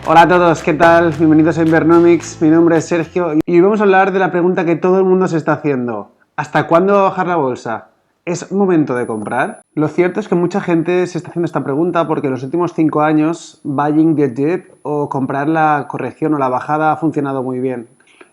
Hola a todos, ¿qué tal? Bienvenidos a Invernomics, mi nombre es Sergio y hoy vamos a hablar de la pregunta que todo el mundo se está haciendo. ¿Hasta cuándo va a bajar la bolsa? ¿Es momento de comprar? Lo cierto es que mucha gente se está haciendo esta pregunta porque en los últimos 5 años buying the dip o comprar la corrección o la bajada ha funcionado muy bien.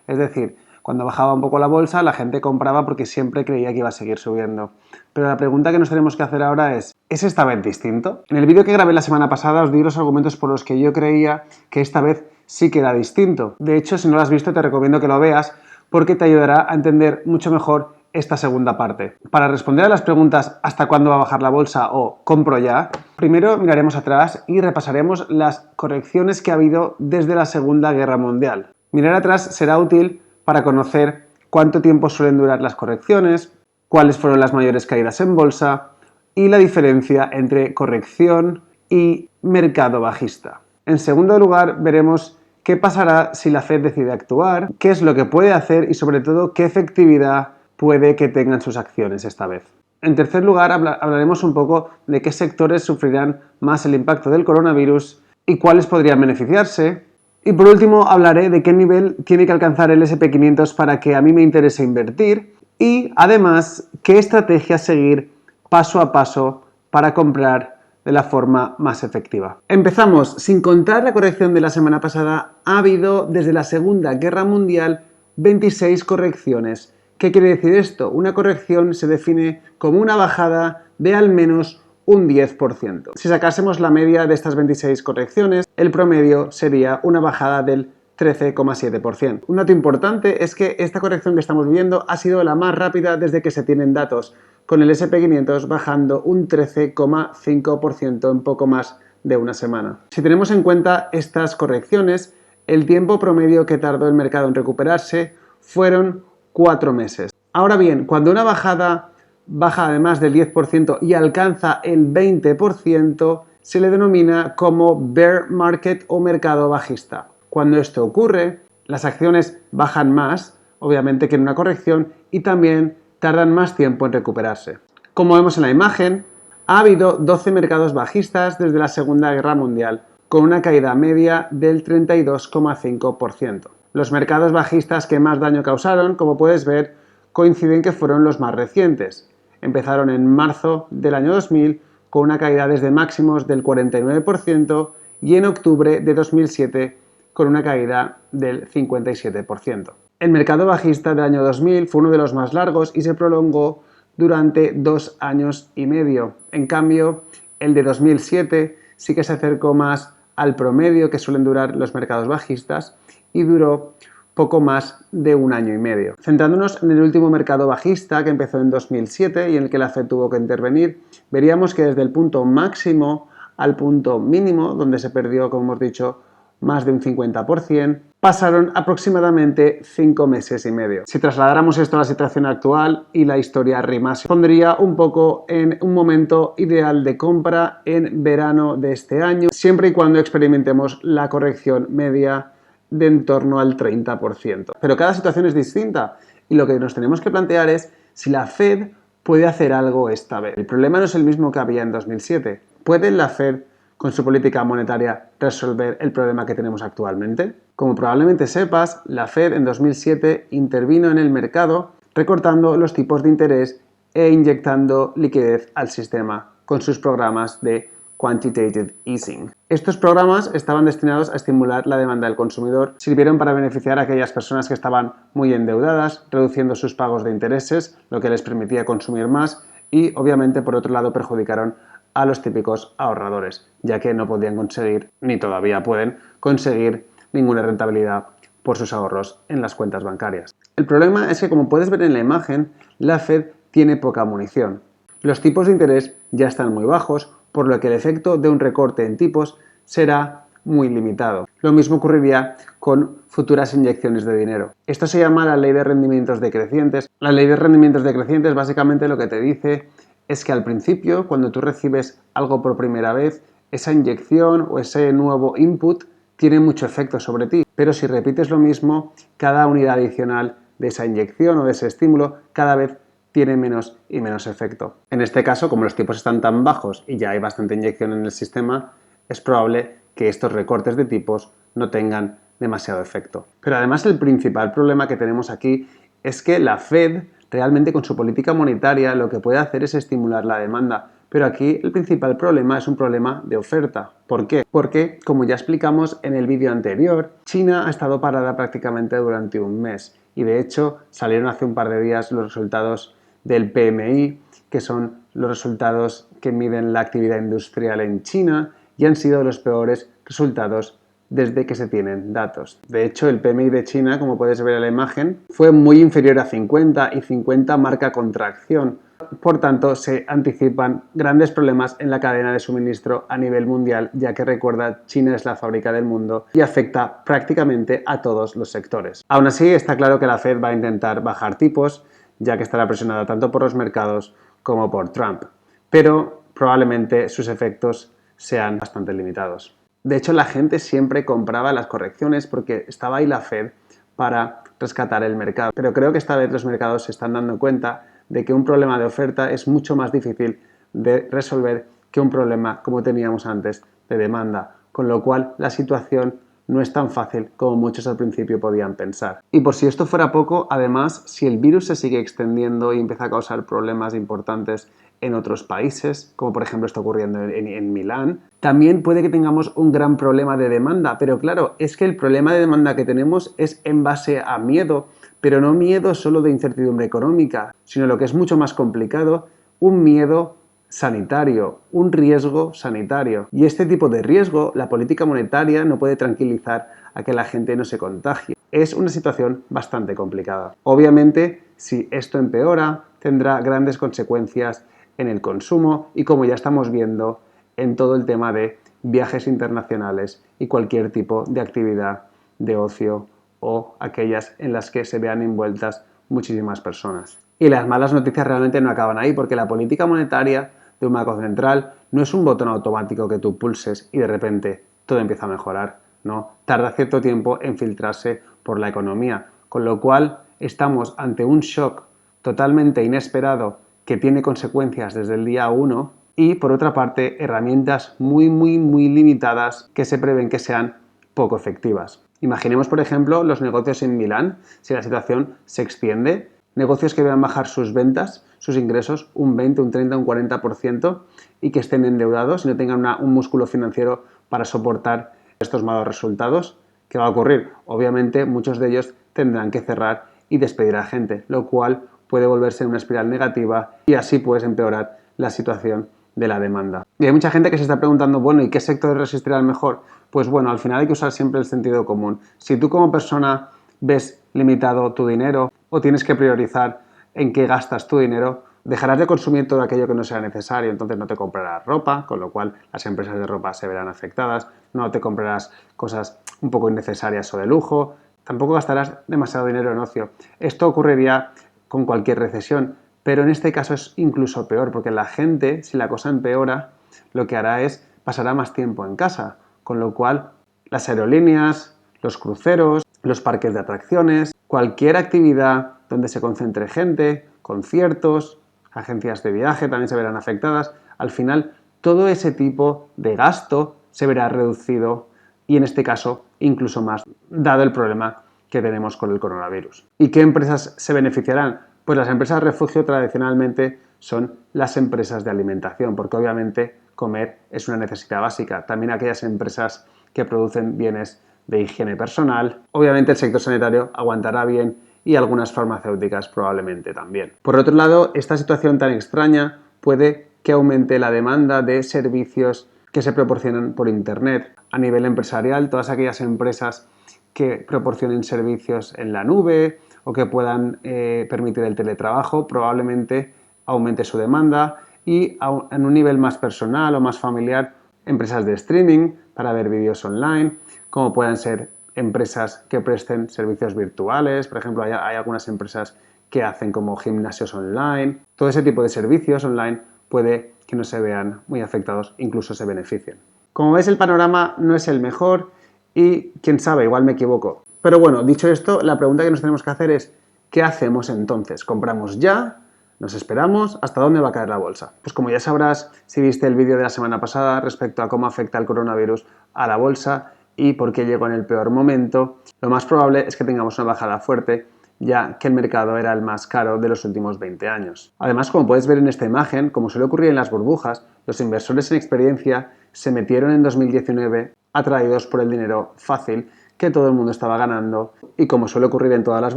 Es decir, cuando bajaba un poco la bolsa la gente compraba porque siempre creía que iba a seguir subiendo. Pero la pregunta que nos tenemos que hacer ahora es esta vez distinto? En el vídeo que grabé la semana pasada os di los argumentos por los que yo creía que esta vez sí que era distinto. De hecho, si no lo has visto te recomiendo que lo veas porque te ayudará a entender mucho mejor esta segunda parte. Para responder a las preguntas ¿hasta cuándo va a bajar la bolsa? O ¿compro ya? Primero miraremos atrás y repasaremos las correcciones que ha habido desde la Segunda Guerra Mundial. Mirar atrás será útil para conocer cuánto tiempo suelen durar las correcciones, cuáles fueron las mayores caídas en bolsa y la diferencia entre corrección y mercado bajista. En segundo lugar, veremos qué pasará si la Fed decide actuar, qué es lo que puede hacer y sobre todo qué efectividad puede que tengan sus acciones esta vez. En tercer lugar, hablaremos un poco de qué sectores sufrirán más el impacto del coronavirus y cuáles podrían beneficiarse. Y por último, hablaré de qué nivel tiene que alcanzar el S&P 500 para que a mí me interese invertir y, además, qué estrategia seguir paso a paso para comprar de la forma más efectiva. Empezamos. Sin contar la corrección de la semana pasada, ha habido desde la Segunda Guerra Mundial 26 correcciones. ¿Qué quiere decir esto? Una corrección se define como una bajada de al menos un 10%. Si sacásemos la media de estas 26 correcciones, el promedio sería una bajada del 13,7%. Un dato importante es que esta corrección que estamos viendo ha sido la más rápida desde que se tienen datos, con el S&P 500 bajando un 13,5% en poco más de una semana. Si tenemos en cuenta estas correcciones, el tiempo promedio que tardó el mercado en recuperarse fueron 4 meses. Ahora bien, cuando una bajada baja además del 10% y alcanza el 20%, se le denomina como bear market o mercado bajista. Cuando esto ocurre, las acciones bajan más, obviamente, que en una corrección y también tardan más tiempo en recuperarse. Como vemos en la imagen, ha habido 12 mercados bajistas desde la Segunda Guerra Mundial, con una caída media del 32,5%. Los mercados bajistas que más daño causaron, como puedes ver, coinciden que fueron los más recientes. Empezaron en marzo del año 2000 con una caída desde máximos del 49% y en octubre de 2007 con una caída del 57%. El mercado bajista del año 2000 fue uno de los más largos y se prolongó durante 2 años y medio. En cambio, el de 2007 sí que se acercó más al promedio que suelen durar los mercados bajistas y duró poco más de 1 año y medio. Centrándonos en el último mercado bajista que empezó en 2007 y en el que la Fed tuvo que intervenir, veríamos que desde el punto máximo al punto mínimo, donde se perdió, como hemos dicho, más de un 50%, pasaron aproximadamente 5 meses y medio. Si trasladáramos esto a la situación actual y la historia RIMA, se pondría un poco en un momento ideal de compra en verano de este año, siempre y cuando experimentemos la corrección media de en torno al 30%. Pero cada situación es distinta y lo que nos tenemos que plantear es si la Fed puede hacer algo esta vez. El problema no es el mismo que había en 2007. ¿Puede la Fed con su política monetaria resolver el problema que tenemos actualmente? Como probablemente sepas, la Fed en 2007 intervino en el mercado recortando los tipos de interés e inyectando liquidez al sistema con sus programas de Quantitative Easing. Estos programas estaban destinados a estimular la demanda del consumidor, sirvieron para beneficiar a aquellas personas que estaban muy endeudadas, reduciendo sus pagos de intereses, lo que les permitía consumir más y, obviamente, por otro lado, perjudicaron a los típicos ahorradores, ya que no podían conseguir, ni todavía pueden, conseguir ninguna rentabilidad por sus ahorros en las cuentas bancarias. El problema es que, como puedes ver en la imagen, la Fed tiene poca munición. Los tipos de interés ya están muy bajos, por lo que el efecto de un recorte en tipos será muy limitado. Lo mismo ocurriría con futuras inyecciones de dinero. Esto se llama la ley de rendimientos decrecientes. La ley de rendimientos decrecientes básicamente lo que te dice es que al principio, cuando tú recibes algo por primera vez, esa inyección o ese nuevo input tiene mucho efecto sobre ti. Pero si repites lo mismo, cada unidad adicional de esa inyección o de ese estímulo cada vez tiene menos y menos efecto. En este caso, como los tipos están tan bajos y ya hay bastante inyección en el sistema, es probable que estos recortes de tipos no tengan demasiado efecto. Pero además el principal problema que tenemos aquí es que la Fed realmente con su política monetaria lo que puede hacer es estimular la demanda. Pero aquí el principal problema es un problema de oferta. ¿Por qué? Porque, como ya explicamos en el vídeo anterior, China ha estado parada prácticamente durante un mes. Y de hecho salieron hace un par de días los resultados del PMI, que son los resultados que miden la actividad industrial en China, y han sido los peores resultados desde que se tienen datos. De hecho, el PMI de China, como puedes ver en la imagen, fue muy inferior a 50 y 50 marca contracción. Por tanto, se anticipan grandes problemas en la cadena de suministro a nivel mundial, ya que recuerda, China es la fábrica del mundo y afecta prácticamente a todos los sectores. Aún así, está claro que la Fed va a intentar bajar tipos, ya que estará presionada tanto por los mercados como por Trump. Pero probablemente sus efectos sean bastante limitados. De hecho, la gente siempre compraba las correcciones porque estaba ahí la Fed para rescatar el mercado. Pero creo que esta vez los mercados se están dando cuenta de que un problema de oferta es mucho más difícil de resolver que un problema como teníamos antes de demanda, con lo cual la situación no es tan fácil como muchos al principio podían pensar. Y por si esto fuera poco, además, si el virus se sigue extendiendo y empieza a causar problemas importantes en otros países, como por ejemplo está ocurriendo en Milán, también puede que tengamos un gran problema de demanda. Pero claro, es que el problema de demanda que tenemos es en base a miedo, pero no miedo solo de incertidumbre económica, sino lo que es mucho más complicado, un miedo sanitario, un riesgo sanitario. Y este tipo de riesgo, la política monetaria no puede tranquilizar a que la gente no se contagie. Es una situación bastante complicada. Obviamente, si esto empeora, tendrá grandes consecuencias en el consumo y, como ya estamos viendo, en todo el tema de viajes internacionales y cualquier tipo de actividad de ocio o aquellas en las que se vean envueltas muchísimas personas. Y las malas noticias realmente no acaban ahí, porque la política monetaria de un banco central no es un botón automático que tú pulses y de repente todo empieza a mejorar. No, tarda cierto tiempo en filtrarse por la economía, con lo cual estamos ante un shock totalmente inesperado que tiene consecuencias desde el día 1 y, por otra parte, herramientas muy limitadas que se prevén que sean poco efectivas. Imaginemos, por ejemplo, los negocios en Milán, si la situación se extiende, negocios que vean bajar sus ventas, sus ingresos, un 20, un 30, un 40% y que estén endeudados y no tengan un músculo financiero para soportar estos malos resultados. ¿Qué va a ocurrir? Obviamente muchos de ellos tendrán que cerrar y despedir a gente, lo cual puede volverse una espiral negativa y así puedes empeorar la situación de la demanda. Y hay mucha gente que se está preguntando, bueno, ¿y qué sectores resistirán mejor? Pues bueno, al final hay que usar siempre el sentido común. Si tú como persona ves limitado tu dinero o tienes que priorizar en qué gastas tu dinero, dejarás de consumir todo aquello que no sea necesario, entonces no te comprarás ropa, con lo cual las empresas de ropa se verán afectadas, no te comprarás cosas un poco innecesarias o de lujo, tampoco gastarás demasiado dinero en ocio. Esto ocurriría con cualquier recesión, pero en este caso es incluso peor, porque la gente, si la cosa empeora, lo que hará es pasará más tiempo en casa, con lo cual las aerolíneas, los cruceros, los parques de atracciones, cualquier actividad donde se concentre gente, conciertos, agencias de viaje también se verán afectadas. Al final, todo ese tipo de gasto se verá reducido y en este caso incluso más, dado el problema que tenemos con el coronavirus. ¿Y qué empresas se beneficiarán? Pues las empresas refugio tradicionalmente son las empresas de alimentación, porque obviamente comer es una necesidad básica. También aquellas empresas que producen bienes de higiene personal. Obviamente el sector sanitario aguantará bien y algunas farmacéuticas probablemente también. Por otro lado, esta situación tan extraña puede que aumente la demanda de servicios que se proporcionan por Internet. A nivel empresarial, todas aquellas empresas que proporcionen servicios en la nube o que puedan permitir el teletrabajo probablemente aumente su demanda y en un nivel más personal o más familiar, empresas de streaming para ver vídeos online, como puedan ser empresas que presten servicios virtuales. Por ejemplo, hay algunas empresas que hacen como gimnasios online. Todo ese tipo de servicios online puede que no se vean muy afectados, incluso se beneficien. Como veis, el panorama no es el mejor y quién sabe, igual me equivoco. Pero bueno, dicho esto, la pregunta que nos tenemos que hacer es ¿qué hacemos entonces? ¿Compramos ya? Nos esperamos hasta dónde va a caer la bolsa. Pues como ya sabrás, si viste el vídeo de la semana pasada respecto a cómo afecta el coronavirus a la bolsa y por qué llegó en el peor momento, lo más probable es que tengamos una bajada fuerte, ya que el mercado era el más caro de los últimos 20 años. Además, como puedes ver en esta imagen, como suele ocurrir en las burbujas, los inversores en experiencia se metieron en 2019 atraídos por el dinero fácil que todo el mundo estaba ganando y, como suele ocurrir en todas las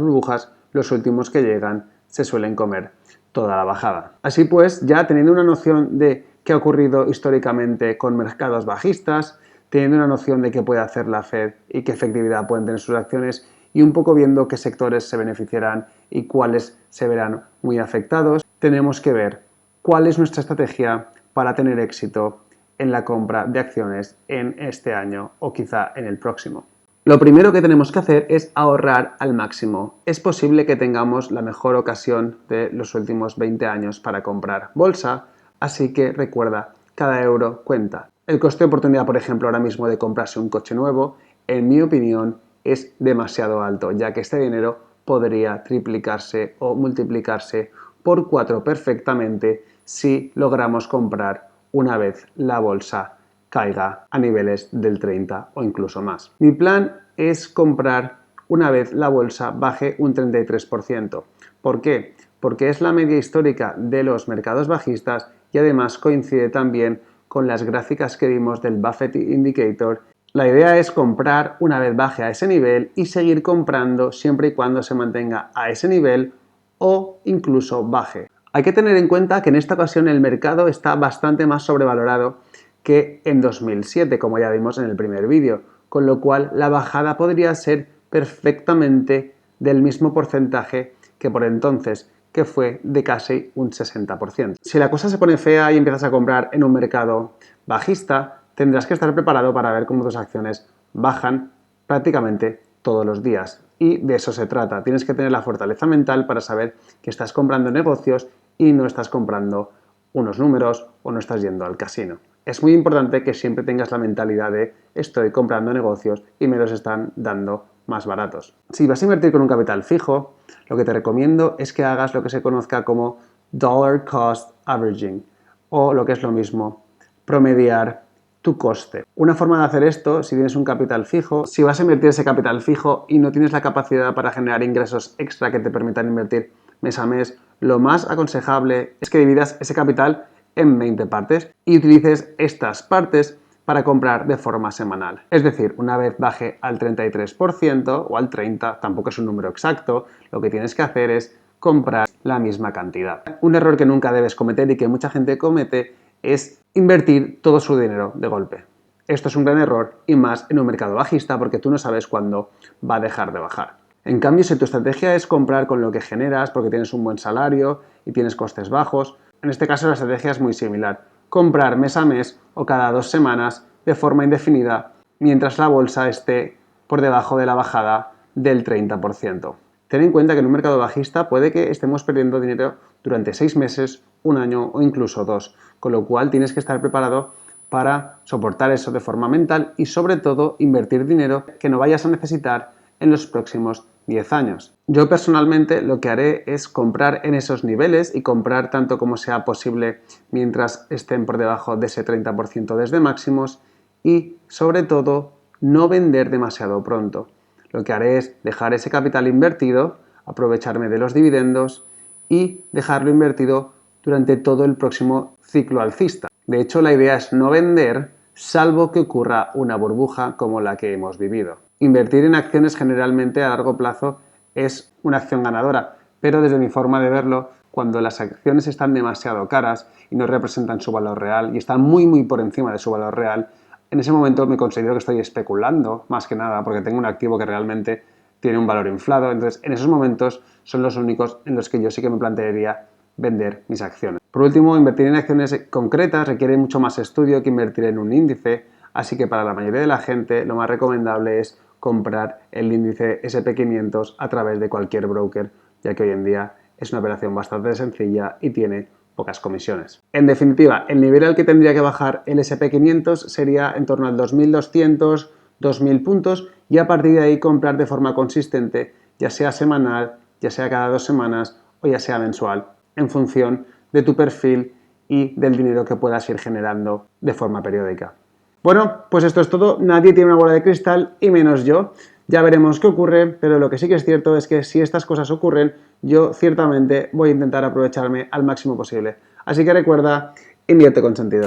burbujas, los últimos que llegan se suelen comer toda la bajada. Así pues, ya teniendo una noción de qué ha ocurrido históricamente con mercados bajistas, teniendo una noción de qué puede hacer la Fed y qué efectividad pueden tener sus acciones y un poco viendo qué sectores se beneficiarán y cuáles se verán muy afectados, tenemos que ver cuál es nuestra estrategia para tener éxito en la compra de acciones en este año o quizá en el próximo. Lo primero que tenemos que hacer es ahorrar al máximo. Es posible que tengamos la mejor ocasión de los últimos 20 años para comprar bolsa, así que recuerda, cada euro cuenta. El coste de oportunidad, por ejemplo, ahora mismo de comprarse un coche nuevo, en mi opinión, es demasiado alto, ya que este dinero podría triplicarse o multiplicarse por 4 perfectamente si logramos comprar una vez la bolsa caiga a niveles del 30 o incluso más. Mi plan es comprar una vez la bolsa baje un 33%. ¿Por qué? Porque es la media histórica de los mercados bajistas y además coincide también con las gráficas que vimos del Buffett Indicator. La idea es comprar una vez baje a ese nivel y seguir comprando siempre y cuando se mantenga a ese nivel o incluso baje. Hay que tener en cuenta que en esta ocasión el mercado está bastante más sobrevalorado que en 2007, como ya vimos en el primer vídeo, con lo cual la bajada podría ser perfectamente del mismo porcentaje que por entonces, que fue de casi un 60%. Si la cosa se pone fea y empiezas a comprar en un mercado bajista, tendrás que estar preparado para ver cómo tus acciones bajan prácticamente todos los días. Y de eso se trata. Tienes que tener la fortaleza mental para saber que estás comprando negocios y no estás comprando unos números o no estás yendo al casino. Es muy importante que siempre tengas la mentalidad de estoy comprando negocios y me los están dando más baratos. Si vas a invertir con un capital fijo, lo que te recomiendo es que hagas lo que se conozca como Dollar Cost Averaging o lo que es lo mismo, promediar tu coste. Una forma de hacer esto, si tienes un capital fijo, si vas a invertir ese capital fijo y no tienes la capacidad para generar ingresos extra que te permitan invertir mes a mes, lo más aconsejable es que dividas ese capital en 20 partes y utilices estas partes para comprar de forma semanal. Es decir, una vez baje al 33% o al 30%, tampoco es un número exacto, lo que tienes que hacer es comprar la misma cantidad. Un error que nunca debes cometer y que mucha gente comete es invertir todo su dinero de golpe. Esto es un gran error y más en un mercado bajista porque tú no sabes cuándo va a dejar de bajar. En cambio, si tu estrategia es comprar con lo que generas porque tienes un buen salario y tienes costes bajos, en este caso la estrategia es muy similar. Comprar mes a mes o cada 2 semanas de forma indefinida mientras la bolsa esté por debajo de la bajada del 30%. Ten en cuenta que en un mercado bajista puede que estemos perdiendo dinero durante 6 meses, un año o incluso 2, con lo cual tienes que estar preparado para soportar eso de forma mental y sobre todo invertir dinero que no vayas a necesitar en los próximos 10 años. Yo personalmente lo que haré es comprar en esos niveles y comprar tanto como sea posible mientras estén por debajo de ese 30% desde máximos y sobre todo no vender demasiado pronto. Lo que haré es dejar ese capital invertido, aprovecharme de los dividendos y dejarlo invertido durante todo el próximo ciclo alcista. De hecho, la idea es no vender salvo que ocurra una burbuja como la que hemos vivido. Invertir en acciones generalmente a largo plazo es una acción ganadora, pero desde mi forma de verlo, cuando las acciones están demasiado caras y no representan su valor real y están muy por encima de su valor real, en ese momento me considero que estoy especulando, más que nada, porque tengo un activo que realmente tiene un valor inflado. Entonces, en esos momentos son los únicos en los que yo sí que me plantearía vender mis acciones. Por último, invertir en acciones concretas requiere mucho más estudio que invertir en un índice, así que para la mayoría de la gente lo más recomendable es comprar el índice SP500 a través de cualquier broker, ya que hoy en día es una operación bastante sencilla y tiene pocas comisiones. En definitiva, el nivel al que tendría que bajar el SP500 sería en torno al 2200, 2000 puntos y a partir de ahí comprar de forma consistente, ya sea semanal, ya sea cada 2 semanas o ya sea mensual en función de tu perfil y del dinero que puedas ir generando de forma periódica. Bueno, pues esto es todo. Nadie tiene una bola de cristal y menos yo. Ya veremos qué ocurre, pero lo que sí que es cierto es que si estas cosas ocurren, yo ciertamente voy a intentar aprovecharme al máximo posible. Así que recuerda, invierte con sentido.